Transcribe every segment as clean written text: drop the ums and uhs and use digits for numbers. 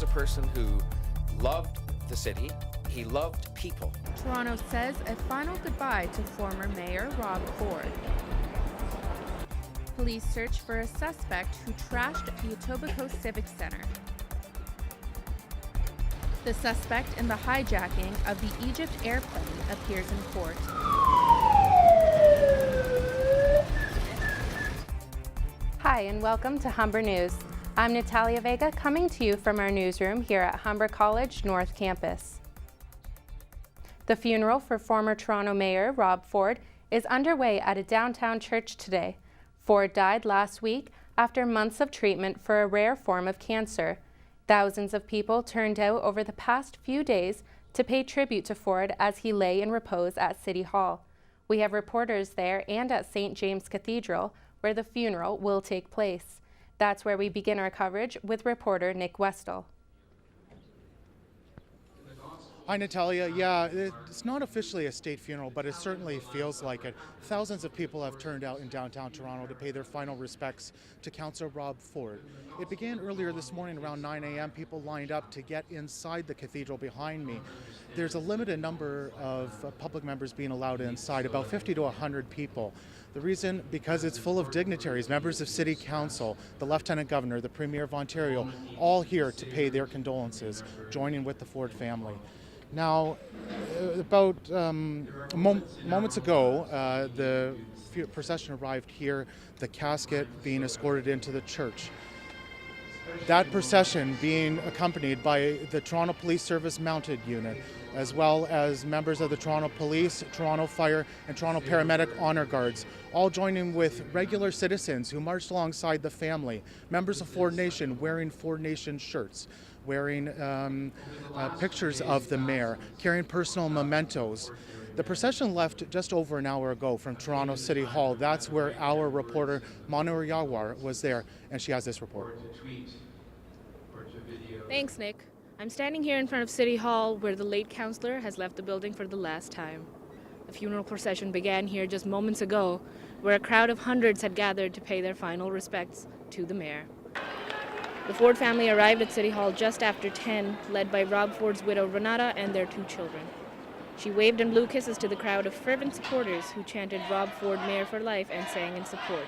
was a person who loved the city. He loved people. Toronto says a final goodbye to former Mayor Rob Ford. Police search for a suspect who trashed the ETOBICOKE Civic Center. The suspect in the hijacking of the Egypt airplane appears in court. Hi, and welcome to Humber News. I'm Natalia Vega, coming to you from our newsroom here at Humber College North Campus. The funeral for former Toronto Mayor Rob Ford is underway at a downtown church today. Ford died last week after months of treatment for a rare form of cancer. Thousands of people turned out over the past few days to pay tribute to Ford as he lay in repose at City Hall. We have reporters there and at St. James Cathedral, where the funeral will take place. That's where we begin our coverage with reporter Nick Westall. Hi, Natalia. Yeah, it's not officially a state funeral, but it certainly feels like it. Thousands of people have turned out in downtown Toronto to pay their final respects to Councillor Rob Ford. It began earlier this morning around 9 a.m. People lined up to get inside the cathedral behind me. There's a limited number of public members being allowed inside, about 50 to 100 people. The reason, because it's full of dignitaries, members of City Council, the Lieutenant Governor, the Premier of Ontario, all here to pay their condolences, joining with the Ford family. Now, about moments ago, the procession arrived here, the casket being escorted into the church. That procession being accompanied by the Toronto Police Service Mounted Unit, as well as members of the Toronto Police, Toronto Fire, and Toronto Paramedic Honor Guards, all joining with regular citizens who marched alongside the family, members of Ford Nation wearing Ford Nation shirts, wearing pictures of the mayor, carrying personal mementos. The procession left just over an hour ago from Toronto City Hall. That's where our reporter, Manu Yawar, was there, and she has this report. Thanks, Nick. I'm standing here in front of City Hall, where the late councillor has left the building for the last time. The funeral procession began here just moments ago, where a crowd of hundreds had gathered to pay their final respects to the mayor. The Ford family arrived at City Hall just after 10, led by Rob Ford's widow Renata and their 2 children. She waved and blew kisses to the crowd of fervent supporters who chanted Rob Ford Mayor for Life and sang in support.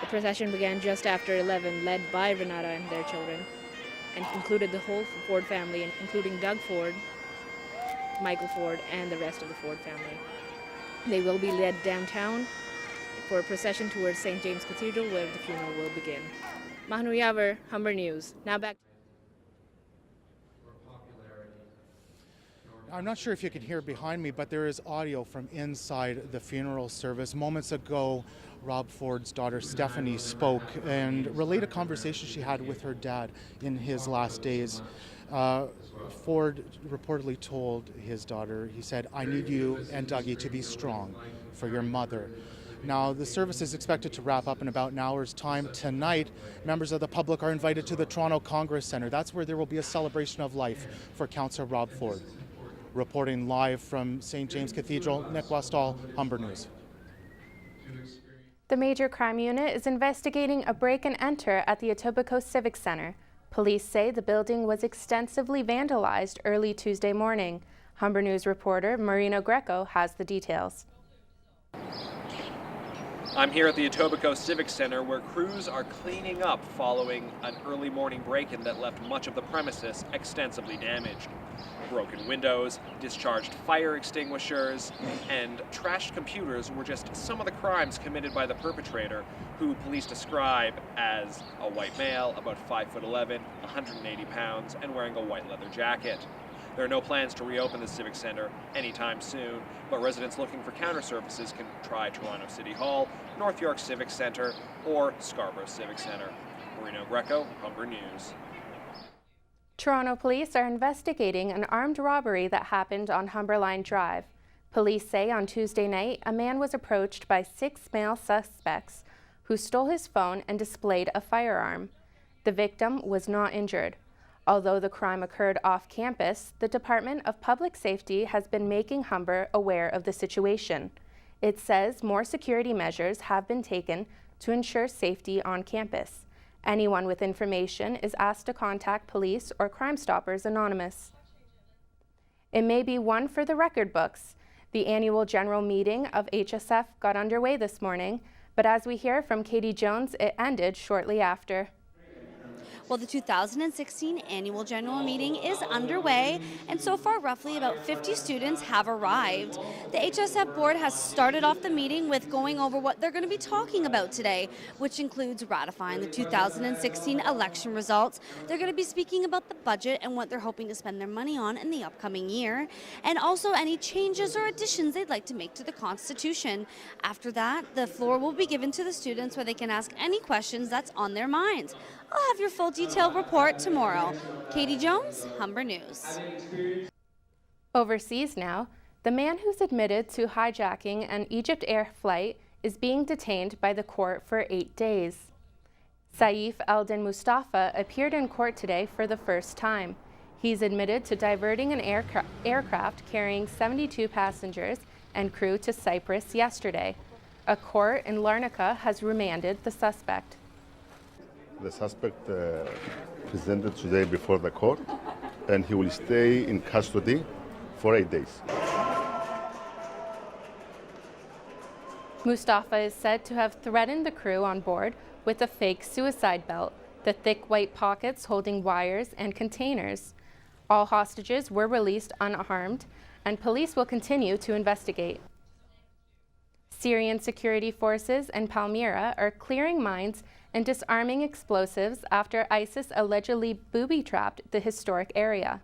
The procession began just after 11, led by Renata and their children, and included the whole Ford family, including Doug Ford, Michael Ford, and the rest of the Ford family. They will be led downtown for a procession towards St. James Cathedral, where the funeral will begin. Mahnu Yavar, Humber News. Now back. I'm not sure if you can hear behind me, but there is audio from inside the funeral service. Moments ago, Rob Ford's daughter Stephanie spoke and relayed a conversation she had with her dad in his last days. Ford reportedly told his daughter, he said, "I need you and Dougie to be strong for your mother." Now, the service is expected to wrap up in about an hour's time. Tonight, members of the public are invited to the Toronto Congress Centre. That's where there will be a celebration of life for Councillor Rob Ford. Reporting live from St. James Cathedral, Nick Westall, Humber News. The Major Crime Unit is investigating a break and enter at the ETOBICOKE Civic Center. Police say the building was extensively vandalized early Tuesday morning. Humber News reporter Marino Greco has the details. I'm here at the ETOBICOKE Civic Center, where crews are cleaning up following an early morning break-in that left much of the premises extensively damaged. Broken windows, discharged fire extinguishers, and trashed computers were just some of the crimes committed by the perpetrator, who police describe as a white male, about 5'11", 180 pounds, and wearing a white leather jacket. There are no plans to reopen the Civic Center anytime soon, but residents looking for counter services can try Toronto City Hall, North York Civic Center, or Scarborough Civic Center. Marino Greco, Humber News. Toronto police are investigating an armed robbery that happened on Humberline Drive. Police say on Tuesday night, a man was approached by 6 male suspects who stole his phone and displayed a firearm. The victim was not injured. Although the crime occurred off campus, the Department of Public Safety has been making Humber aware of the situation. It says more security measures have been taken to ensure safety on campus. Anyone with information is asked to contact police or Crime Stoppers Anonymous. It may be one for the record books. The annual general meeting of HSF got underway this morning, but as we hear from Katie Jones, it ended shortly after. Well, the 2016 annual general meeting is underway, and so far roughly about 50 students have arrived. The HSF board has started off the meeting with going over what they're going to be talking about today, which includes ratifying the 2016 election results. They're going to be speaking about the budget and what they're hoping to spend their money on in the upcoming year, and also any changes or additions they'd like to make to the Constitution. After that, the floor will be given to the students where they can ask any questions that's on their minds. I'll have your full detailed report tomorrow. Katie Jones, Humber News. Overseas now, the man who's admitted to hijacking an Egypt Air flight is being detained by the court for 8 days. Saif Eldin Mustafa appeared in court today for the first time. He's admitted to diverting an aircraft carrying 72 passengers and crew to Cyprus yesterday. A court in Larnaca has remanded the suspect. The suspect presented today before the court, and he will stay in custody for 8 days. Mustafa is said to have threatened the crew on board with a fake suicide belt, the thick white pockets holding wires and containers. All hostages were released unharmed, and police will continue to investigate. Syrian security forces in Palmyra are clearing mines and disarming explosives after ISIS allegedly booby-trapped the historic area.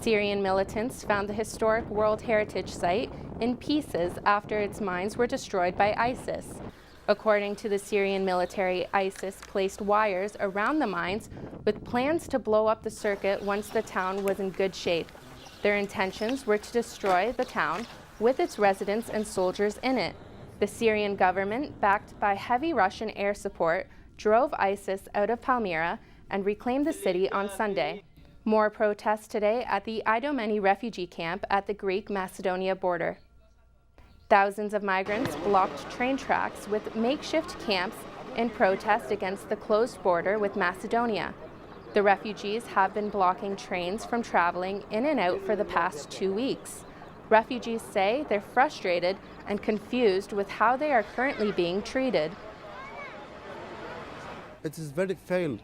Syrian militants found the historic World Heritage Site in pieces after its mines were destroyed by ISIS. According to the Syrian military, ISIS placed wires around the mines with plans to blow up the circuit once the town was in good shape. Their intentions were to destroy the town with its residents and soldiers in it. The Syrian government, backed by heavy Russian air support, drove ISIS out of Palmyra and reclaimed the city on Sunday. More protests today at the Idomeni refugee camp at the Greek-Macedonia border. Thousands of migrants blocked train tracks with makeshift camps in protest against the closed border with Macedonia. The refugees have been blocking trains from traveling in and out for the past 2 weeks. Refugees say they're frustrated and confused with how they are currently being treated. It is very failed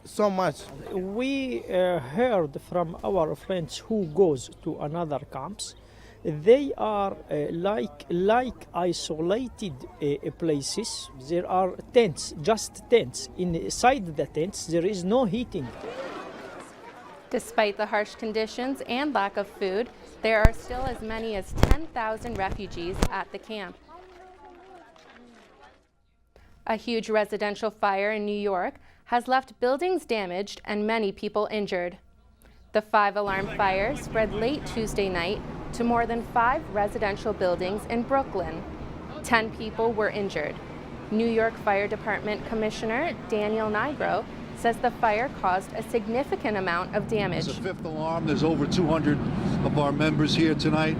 so much. We heard from our friends who goes to another camps. They are like isolated places. There are tents, just tents. Inside the tents, there is no heating. Despite the harsh conditions and lack of food, there are still as many as 10,000 refugees at the camp. A huge residential fire in New York has left buildings damaged and many people injured. The 5-alarm fire spread late Tuesday night to more than 5 residential buildings in Brooklyn. 10 people were injured. New York Fire Department Commissioner Daniel Nigro says the fire caused a significant amount of damage. It's a 5th alarm. There's over 200 of our members here tonight.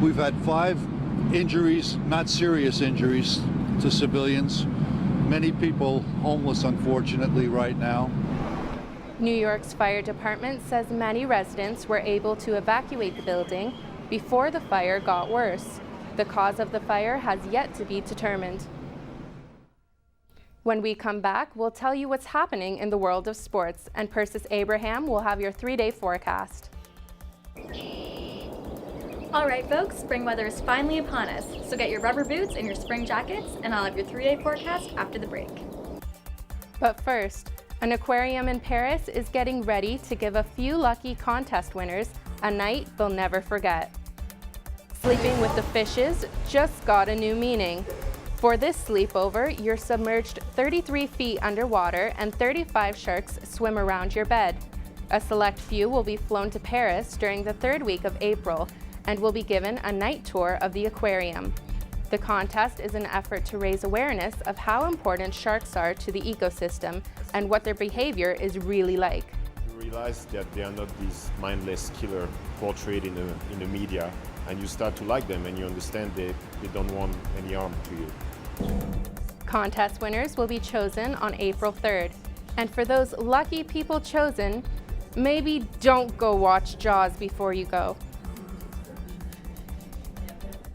We've had 5 injuries, not serious injuries, to civilians. Many people homeless, unfortunately, right now. New York's fire department says many residents were able to evacuate the building before the fire got worse. The cause of the fire has yet to be determined. When we come back, we'll tell you what's happening in the world of sports, and Persis Abraham will have your 3-day forecast. All right, folks, spring weather is finally upon us, so get your rubber boots and your spring jackets, and I'll have your 3-day forecast after the break. But first, an aquarium in Paris is getting ready to give a few lucky contest winners a night they'll never forget. Sleeping with the fishes just got a new meaning. For this sleepover, you're submerged 33 feet underwater and 35 sharks swim around your bed. A select few will be flown to Paris during the 3rd week of April and will be given a night tour of the aquarium. The contest is an effort to raise awareness of how important sharks are to the ecosystem and what their behavior is really like. You realize that they are not these mindless killer portrayed in the media, and you start to like them and you understand they don't want any harm to you. Contest winners will be chosen on April 3rd. And for those lucky people chosen, maybe don't go watch Jaws before you go.